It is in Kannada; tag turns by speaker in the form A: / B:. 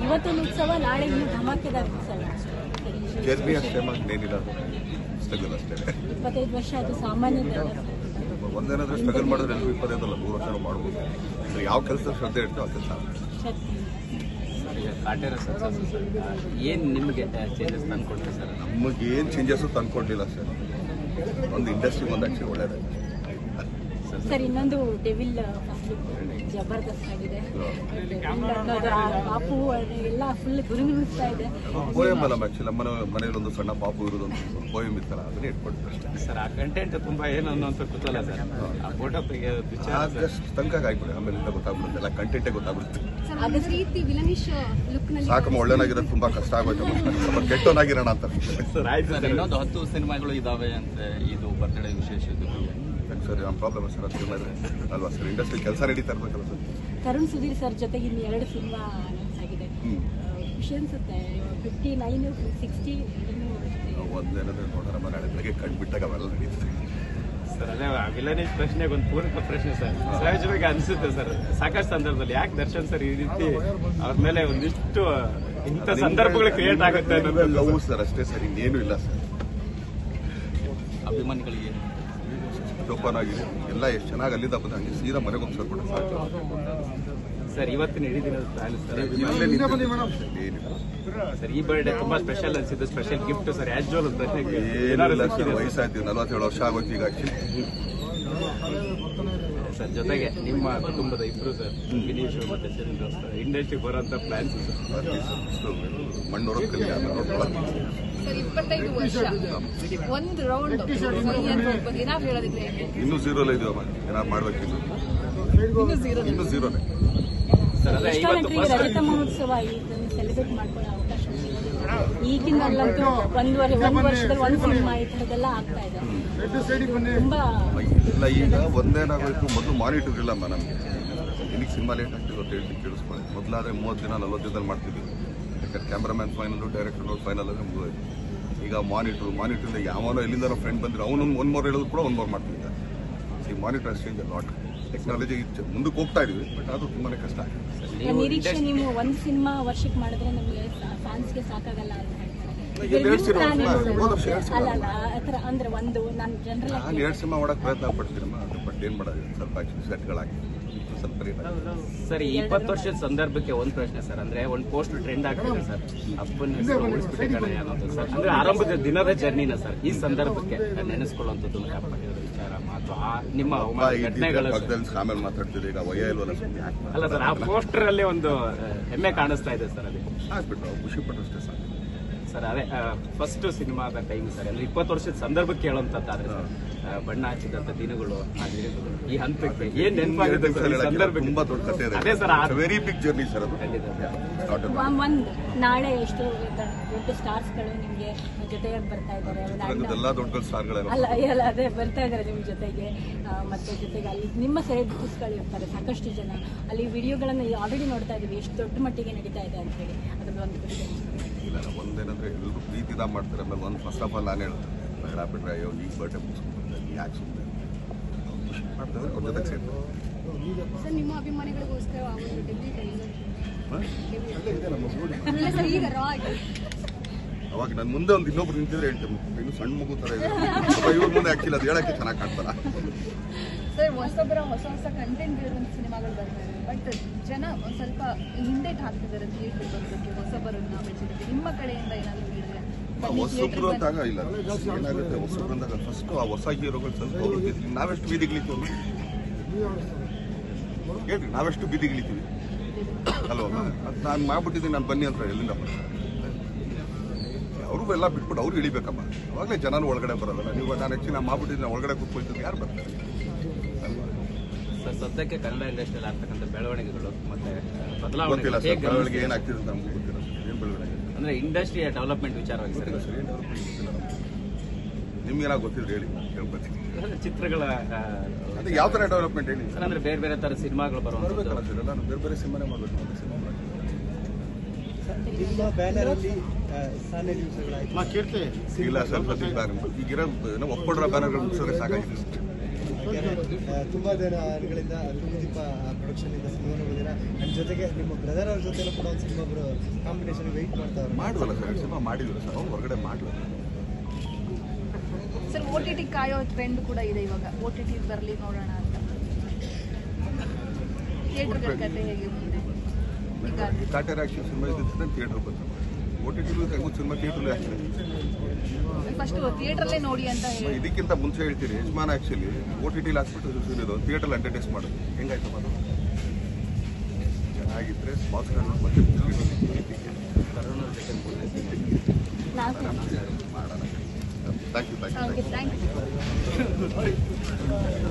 A: ಇವತ್ತೊಂದು ಉತ್ಸವ, ನಾಳೆ ಇನ್ನೂ ಧಮಾಕೆದಾರ ಉತ್ಸವ.
B: ಜರ್ನಿ ಅಷ್ಟೇ, ಏನಿಲ್ಲ, ಸ್ಟ್ರಗಲ್ ಅಷ್ಟೇ.
A: 25 ವರ್ಷ ಅದು ಸಾಮಾನ್ಯ.
B: ಒಂದೇನಾದ್ರೆ ಸ್ಟ್ರಗಲ್ ಮಾಡಿದ್ರೆ ಎಲ್ಲರೂ 25 ಅಲ್ಲ 3 ವರ್ಷ ಮಾಡ್ಬೋದು. ಯಾವ ಕೆಲಸ ಶ್ರದ್ಧೆ ಇರ್ತೋ ಆ ಕೆಲಸ.
C: ಕಾಟೇರ ಏನು ನಿಮಗೆ ಚೇಂಜಸ್ ತಂದ್ಕೊಡ್ತೀವಿ ಸರ್?
B: ನಮಗೆ ಏನು ಚೇಂಜಸ್ಸು ತಂದ್ಕೊಂಡಿಲ್ಲ ಸರ್. ಒಂದು ಇಂಡಸ್ಟ್ರಿಗೆ ಒಂದು ಆ್ಯಕ್ಚುಲಿ ಒಳ್ಳೆಯದು
A: ಸರ್. ಇನ್ನೊಂದು ಡೆವಿಲ್ ಜಬರ್ದಸ್ತ್ ಆಗಿದೆ. ಪಾಪು ಎಲ್ಲ ಫುಲ್ ಗುರುಗುರುಸ್ತಾ ಇದೆ.
B: ಪೋಯಮ್ ಅಲ್ಲ ಆ್ಯಕ್ಚುಲಿ, ನಮ್ಮ ಮನೇಲಿ ಒಂದು ಸಣ್ಣ ಪಾಪು ಇರೋದೊಂದು ಪೋಯಮ್ ಇತ್ತಲ್ಲ, ಅದನ್ನೇ ಇಟ್ಕೊಡ್ತಾರೆ
C: ಸರ್. ಆ ಕಂಟೆಂಟ್ ತುಂಬಾ ಏನು ಅನ್ನೋಂಥ ಗೊತ್ತಲ್ಲ ಸರ್. ಆ ಫೋಟೋ
B: ಜಸ್ಟ್ ತನಕ ಆಗ್ಬಿಡಿ, ಆಮೇಲೆ ಗೊತ್ತಾಗ್ಬಿಡುತ್ತೆ, ಎಲ್ಲ ಕಂಟೆಂಟೇ ಗೊತ್ತಾಗ್ಬಿಡುತ್ತೆ. ಸಾಕಮ್ಮ ಒಳ್ಳೆನಾಗಿರೋದು ತುಂಬಾ ಕಷ್ಟ ಆಗೋಯ್ತು, ಸ್ವಲ್ಪ ಕೆಟ್ಟವನಾಗಿರೋಣ ಅಂತ
C: ಸರ್. ಆಯ್ತು ಸರ್, ಇನ್ನೊಂದು 10 ಸಿನಿಮಾಗಳು ಇದಾವೆ ಅಂತ. ಇದು ಬರ್ತ್ಡೇ ವಿಶೇಷ
B: ಸರ್. ನಮ್ಮ ಪ್ರಾಬ್ಲಮ್ ಸರ್ ಅದು ಸಿನಿಮಾ ಇದೆ ಅಲ್ವಾ ಸರ್, ಇಂಡಸ್ಟ್ರಿ ಕೆಲಸ ನಡೀತಾ ಇರ್ಬೇಕಲ್ಲ ಸರ್.
A: ತರುಣ್ ಸುಧೀರ್ ಸರ್ ಜೊತೆಗೆ ಇನ್ನು 2 ಸಿನಿಮಾ ಅನೌನ್ಸ್ ಆಗಿದೆ. ಖುಷಿ ಅನ್ಸುತ್ತೆ. 59, 60
B: ಒಂದೇನಾದ್ರೆ ನೋಡೋಣ, ನಾಳೆ ಬೆಳಗ್ಗೆ ಕಂಡುಬಿಟ್ಟಾಗ ಅವೆಲ್ಲ ನಡೀತದೆ
C: ಸರ್. ಅದೇ ವಿಲನೇಶ್ ಪ್ರಶ್ನೆಗೆ ಒಂದು ಪೂರಕ ಪ್ರಶ್ನೆ ಸರ್. ಸಹಜವಾಗಿ ಅನಿಸುತ್ತೆ ಸರ್, ಸಾಕಷ್ಟು ಸಂದರ್ಭದಲ್ಲಿ ಯಾಕೆ ದರ್ಶನ್ ಸರ್ ಈ ರೀತಿ ಅವ್ರ ಮೇಲೆ ಒಂದಿಷ್ಟು ಇಂಥ ಸಂದರ್ಭಗಳು ಕ್ರಿಯೇಟ್ ಆಗುತ್ತೆ
B: ಲವ್ ಸರ್, ಅಷ್ಟೇ ಸರ್, ಇನ್ನೇನು ಇಲ್ಲ ಸರ್.
C: ಅಭಿಮಾನಿಗಳಿಗೆ
B: ಓಪನ್ ಆಗಿದೆ ಎಲ್ಲ, ಎಷ್ಟು ಚೆನ್ನಾಗಿ ಅಲ್ಲಿಂದ ಬಂದ ಹಂಗೆ ಸೀದಾ ಮನೆಗೆ ಹೋಗ್ಸೋದು ಸಾಕು
C: ಸರ್. ಇವತ್ತಿನ ಇಡೀ ದಿನದ ಪ್ಲಾನ್ ಸರ್
B: ಏನಿಲ್ಲ
C: ಸರ್. ಈ ಬರ್ಡೇ ತುಂಬಾ ಸ್ಪೆಷಲ್ ಅನ್ಸಿದ್ದು, ಸ್ಪೆಷಲ್ ಗಿಫ್ಟ್ ಸರ್. ಆ್ಯಜುವಲ್
B: ಏನಿಲ್ಲ ಸರ್, ವಯಸ್ಸಾಯ್ತು, 47 ವರ್ಷ ಆಗೋಯ್ತು ಈಗ ಆಕ್ಚುಲಿ
C: ಸರ್. ಜೊತೆಗೆ ನಿಮ್ಮ ಕುಟುಂಬದ ಇಬ್ರು ಸರ್, ವಿನೀಶ್ ಮತ್ತೆ ಚಂದ್ರ ಸರ್, ಇಂಡಸ್ಟ್ರಿಗೆ ಬರೋಂಥ ಪ್ಲಾನ್ಸ್
B: ಸರ್. ಮಣ್ಣೂರು ಕಲಿಯ
D: ಸರ್ 25 ವರ್ಷ ಒಂದು ರೌಂಡ್ ಏನಾದ್ರು ಹೇಳೋದಿದ್ರೆ
B: ಇನ್ನೂ ಝೀರೋಲ್ಲ ಇದೀವಮ್ಮ, ಏನಾದ್ರು ಮಾಡ್ಬೇಕಿತ್ತು, ಇನ್ನೂ ಝೀರೋನೇ
C: ಸರ್. ಅದೇ
A: ರಜತ ಮಹೋತ್ಸವ ಇದನ್ನು ಸೆಲೆಬ್ರೇಟ್ ಮಾಡ್ಕೊಳ್ಳೋ ಅವಕಾಶ ಈಗಿನಲ್ಲಂತೂ ಒಂದು ವರ್ಷದಲ್ಲಿ ಒಂದು ಸಿನಿಮಾ ಈ ಥರದ್ದೆಲ್ಲ ಆಗ್ತಾ ಇದೆ ತುಂಬಾ
B: ಇಲ್ಲ. ಈಗ ಒಂದೇನಾಗೋಯ್ತು, ಮೊದಲು ಮಾನಿಟರ್ ಇಲ್ಲಮ್ಮ ನಮಗೆ. ಇಲ್ಲಿಗೆ ಸಿನಿಮಾ ಲೇಟ್ ಆಗ್ತಿದೆ ಅಂತ ಹೇಳಿ ಕೇಳಿಸ್ಕೊಳ್ಳಿ. ಮೊದಲಾದ್ರೆ 30 ದಿನ 40 ದಿನದಲ್ಲಿ ಮಾಡ್ತಿದ್ವಿ. ಯಾಕಂದ್ರೆ ಕ್ಯಾಮ್ರಾಮ್ಯಾನ್ ಫೈನಲ್ಲು, ಡೈರೆಕ್ಟರ್ ಫೈನಲ್ ಅಂದರೆ ಮುಗಿದೋಯ್ತು. ಈಗ ಮಾನಿಟ್ರಿಂದ ಯಾವನೋ ಎಲ್ಲಿಂದ ಫ್ರೆಂಡ್ ಬಂದರೆ ಅವನು 1 more ಹೇಳೋದು ಕೂಡ 1 more ಮಾಡ್ತಿದ್ದ. ಈ ಮಾನಿಟರ್ ಚೇಂಜ್ ಲಾಟ್, ಟೆಕ್ನಾಲಜಿ ಮುಂದಕ್ಕೆ ಹೋಗ್ತಾ ಇದೀವಿ, ಬಟ್ ಅದು ತುಂಬಾನೇ ಕಷ್ಟ ಆಗಿದೆ.
A: ನಿರೀಕ್ಷೆ ನೀವು ಒಂದು ಸಿನಿಮಾ ವರ್ಷಕ್ಕೆ ಮಾಡಿದ್ರೆ ನಮಗೆ ಫ್ಯಾನ್ಸ್ಗೆ ಸಾಕಾಗಲ್ಲ ಅಂತ ಹೇಳ್ತಾರೆ. ಅಂದ್ರೆ ಒಂದು ನಾನು ಜನರಲ್
B: 2 ಸಿನಿಮಾ ಮಾಡಕ್ಕೆ ಪ್ರಯತ್ನ ಪಡ್ತೀನಮ್ಮ, ಬಟ್ ಏನು ಮಾಡೋದು, ಸ್ವಲ್ಪ ಸೆಟ್ಗಳಾಗಿ ಸ್ವಲ್ಪ
C: ಸರ್. 20 ವರ್ಷದ ಸಂದರ್ಭಕ್ಕೆ ಒಂದು ಪ್ರಶ್ನೆ ಸರ್. ಅಂದ್ರೆ ಒಂದು ಪೋಸ್ಟ್ ಟ್ರೆಂಡ್ ಆಗ್ತಿದೆ ಸರ್, ಅಪ್ಪನ ಹೆಸರು ಉಳಿಸ್ಬಿಟ್ಟೆ ಕಣ ಅನ್ನೋದು ಸರ್. ಅಂದ್ರೆ ಆರಂಭದ ದಿನದ ಜರ್ನಿನ ಸರ್ ಈ ಸಂದರ್ಭಕ್ಕೆ ನೆನೆಸ್ಕೊಳ್ಳುವಂಥದ್ದು ವಿಚಾರ ಮಾತು ನಿಮ್ಮ ಘಟನೆಗಳು
B: ಆಮೇಲೆ ಮಾತಾಡ್ತಿದೆ. ಈಗ ವಯ ಇಲ್ವಲ್ಲ
C: ಅಲ್ಲ ಸರ್, ಆ ಪೋಸ್ಟರ್ ಅಲ್ಲಿ ಒಂದು ಹೆಮ್ಮೆ ಕಾಣಿಸ್ತಾ ಇದೆ ಸರ್. ಅದೇ
B: ಆಗ್ಬಿಟ್ಟು ಖುಷಿ ಪಟ್ಟಷ್ಟೇ ಸರ್.
C: ಸರ್ ಅದೇ ಫಸ್ಟ್ ಸಿನಿಮಾದ ಟೈಮ್ ಸರ್, ಅಂದ್ರೆ 20 ವರ್ಷದ ಸಂದರ್ಭಕ್ಕೆ ಹೇಳುವಂತದ್ದಾದ್ರೆ ಸರ್, ಬಣ್ಣ ಹಚ್ಚಿದಂತ ದಿನಗಳು, ಈ ಹಂತಕ್ಕೆ ಏನ್ ನೆನಪಾಗುತ್ತೆ ಸಂದರ್ಭ?
B: ತುಂಬಾ ದೊಡ್ಡ ಕಥೆ ಇದೆ.
C: ಅದೇ sir,
B: very big journey sir ಅದು.
A: ನಾಳೆ ಎಷ್ಟು ದೊಡ್ಡ ಸ್ಟಾರ್ಸ್ಗಳು ನಿಮ್ಗೆ ಜೊತೆಗೆ ಬರ್ತಾ ಇದ್ದಾರೆ,
B: ಎಲ್ಲ ದೊಡ್ಡ ಸ್ಟಾರ್ಗಳೆಲ್ಲ
A: ಅಲ್ಲ ಅದೇ ಬರ್ತಾ ಇದ್ದಾರೆ ನಿಮ್ ಜೊತೆಗೆ. ಮತ್ತೆ ಜೊತೆಗೆ ಅಲ್ಲಿ ನಿಮ್ಮ ಸೆಲೆಬ್ರಿಟೀಸ್ಗಳು ಇರ್ತಾರೆ ಸಾಕಷ್ಟು ಜನ. ಅಲ್ಲಿ ವಿಡಿಯೋಗಳನ್ನ ಆಲ್ರೆಡಿ ನೋಡ್ತಾ ಇದೀವಿ, ಎಷ್ಟು ದೊಡ್ಡ ಮಟ್ಟಿಗೆ ನಡೀತಾ ಇದೆ ಅಂತ ಹೇಳಿ. ಅದ್ರಲ್ಲಿ ಒಂದು
B: ಇಲ್ಲ, ಒಂದೇನಂದ್ರೆ ಎಲ್ಲರೂ ಪ್ರೀತಿದ ಮಾಡ್ತಾರೆ. ಆಮೇಲೆ ಒಂದು ಫಸ್ಟ್ ಆಫ್ ಆಲ್ ನಾನು ಹೇಳೋದು, ಹೇಳಾಬಿಟ್ರೆ ಅಯ್ಯೋ ಈಗ ಬರ್ಡೇ ಮುಗಿಸ್ಕೊಂಡು ಯಾಕೆ ಸುಮ್ಮನೆ ಖುಷಿ ಮಾಡ್ತಾರೆ, ಅವ್ರ ಜೊತೆಗೆ ಸೇರ್ತಾರೆ.
D: ಸರ್ ನಿಮ್ಮ ಅಭಿಮಾನಿಗಳಿಗೋಸ್ಕರ
B: ಅವಾಗ ನನ್ನ ಮುಂದೆ ಒಂದು ಇನ್ನೊಬ್ರು ನಿಂತಿದ್ರೆ ಹೇಳ್ತೇನೆ, ಇನ್ನು ಸಣ್ಣ ಮಗು ಥರ ಇದೆ. ಇವ್ರ ಮುಂದೆ ಆ್ಯಕ್ಚುಲಿ ಅದು ಹೇಳೋಕ್ಕೆ ಚೆನ್ನಾಗಿ ಕಾಣ್ತಾರ.
D: ಸರ್ ಹೊಸೊಬ್ಬರ ಹೊಸ ಕಂಟೆಂಟ್ ಇರುವಂಥ ಸಿನಿಮಾಗಳು ಬರ್ತಾ ಇದೆ, ಬಟ್ ಜನ ಒಂದು ಸ್ವಲ್ಪ ಹಿಂದೆಗೆ ಹಾಕ್ತಿದ್ದಾರೆ ಥಿಯೇಟರ್ ಬರೋದಕ್ಕೆ ಹೊಸಬರನ್ನ ಬೆಳೆಸಿದ್ದಕ್ಕೆ. ನಿಮ್ಮ ಕಡೆಯಿಂದ ಏನಾದರೂ ಹೇಳಿದ್ರೆ
B: ಹೊಸೊಬ್ರು ಅಂತಾಗ ಇಲ್ಲ, ಏನಾಗುತ್ತೆ ಹೊಸೊಬ್ರು ಅಂದಾಗ ಫಸ್ಟು ಆ ಹೊಸ ಹೀರೋಗಳು ಸ್ವಲ್ಪ ಹೋಗ್ತಿದ್ವಿ. ನಾವೆಷ್ಟು ಬೀದಿಗಿಳಿತೀವಿ ಹೇಳ್ರಿ, ನಾವೆಷ್ಟು ಬೀದಿಗಿಳಿತೀವಿ ಅಲ್ವ? ನಾನು ಮಾಡ್ಬಿಟ್ಟಿದ್ದೀನಿ, ನಾನು ಬನ್ನಿ ಅಂತ ಎಲ್ಲಿಂದ ಅವರು ಎಲ್ಲ ಬಿಟ್ಬಿಟ್ಟು ಅವ್ರು ಇಳಿಬೇಕಮ್ಮ. ಅವಾಗಲೇ ಜನನ ಒಳಗಡೆ ಬರೋದಲ್ಲ. ನೀವು ನಾನು ಆ್ಯಕ್ಚುಲಿ ನಾನು ಮಾಡ್ಬಿಟ್ಟಿದ್ದೀನಿ, ಒಳಗಡೆ ಕೂತ್ಕೊಳ್ತಿದ್ದು ಯಾರು ಬರ್ತಾರೆ
C: ಸರ್? ಸದ್ಯಕ್ಕೆ ಕನ್ನಡ ಇಂಡಸ್ಟ್ರಿಯಲ್ಲಿ ಆಗ್ತಕ್ಕಂಥ ಬೆಳವಣಿಗೆಗಳು ಮತ್ತೆ
B: ಗೊತ್ತಿಲ್ಲ ಸರ್. ಬೆಳವಣಿಗೆ ಏನಾಗ್ತಿದೆ ಅಂತ ನಮ್ಗೆ ಗೊತ್ತಿಲ್ಲ. ಏನು ಬೆಳವಣಿಗೆ
C: ಅಂದ್ರೆ ಇಂಡಸ್ಟ್ರಿಯ ಡೆವಲಪ್ಮೆಂಟ್ ವಿಚಾರವಾಗಿ ಸರ್
B: ನಿಮ್ಗೇನಾಗ ಗೊತ್ತಿದ್ರೆ ಹೇಳಿ, ಹೇಳ್ಕೊತೀನಿ.
C: ಚಿತ್ರಗಳ
B: ಅದೇ ಯಾವ ಥರ ಡೆವಲಪ್ಮೆಂಟ್ ಹೇಳಿ
C: ಸರ್? ಅಂದ್ರೆ ಬೇರೆ ಬೇರೆ ಥರ ಸಿನಿಮಾಗಳು ಬರುವಂಥದ್ದು.
B: ನಾನು ಬೇರೆ ಬೇರೆ ಸಿನಿಮಾನೇ ಮಾಡಬೇಕು.
E: ಇಲ್ಲ
B: ಸರ್, ಈಗಿರೋ ಒಪ್ಪಿಕೊಂಡಿರೋ ಬ್ಯಾನರ್ಗಳು ಮುಗಿಸೋದೇ ಸಾಕಾಗಿದೆ.
E: ತುಂಬ ದಿನಗಳಿಂದ ದೀಪ ಪ್ರೊಡಕ್ಷನ್ ಇಂದ ಸಿನಿಮಾನು ಬಂದಿರ ನನ್ನ ಜೊತೆಗೆ ನಿಮ್ಮ ಬ್ರದರ್ ಅವ್ರ ಜೊತೆನೂ ಕೂಡ ಒಂದು ಸಿನಿಮಾ ಒಬ್ಬರು ಕಾಂಪಿಟೇಷನ್ ವೆಯ್ಟ್ ಮಾಡ್ತಾವ್ರೆ.
B: ಮಾಡುವಲ್ಲ ಸರ್, ಸಿನಿಮಾ ಮಾಡಿದ್ರು ಸರ್, ಅವ್ರು ಹೊರಗಡೆ ಮಾಡಲ್ಲ
D: ಸರ್. OTT ಕಾಯೋ ಟ್ರೆಂಡ್ ಕೂಡ ಇದೆ ಇವಾಗ, OTT ಬರಲಿ ನೋಡೋಣ ಅಂತ. ಥಿಯೇಟರ್ ಕತೆ ಹೇಗೆ ಮುಂದೆ ಈಗ
B: ಕಾಟೇರ್ ಆಕ್ಷನ್ ಸಿನಿಮಾ ಇದ್ದಿದ್ದು ಥಿಯೇಟರ್ ಬಂತು. OTT ಸಿನಿಮಾ ಥಿಯೇಟರ್ಲಿ ಆಗ್ತದೆ.
D: ಫಸ್ಟ್ ಥಿಯೇಟರ್ಲೇ ನೋಡಿ ಅಂತ ಹೇಳಿ.
B: ಇದಕ್ಕಿಂತ ಮುಂಚೆ ಹೇಳ್ತೀನಿ, ಯಜಮಾನ actually OTT hospital theatre advertise ಮಾಡೋದು ಹೆಂಗಾಯ್ತು ಮಾಡೋದು ಚೆನ್ನಾಗಿದ್ರೆ ಸ್ಮಾಲ್ ಸ್ಕ್ರೀನ್ ಮತ್ತೆ ಮಾಡೋಣ. Thank you.
D: Thank you.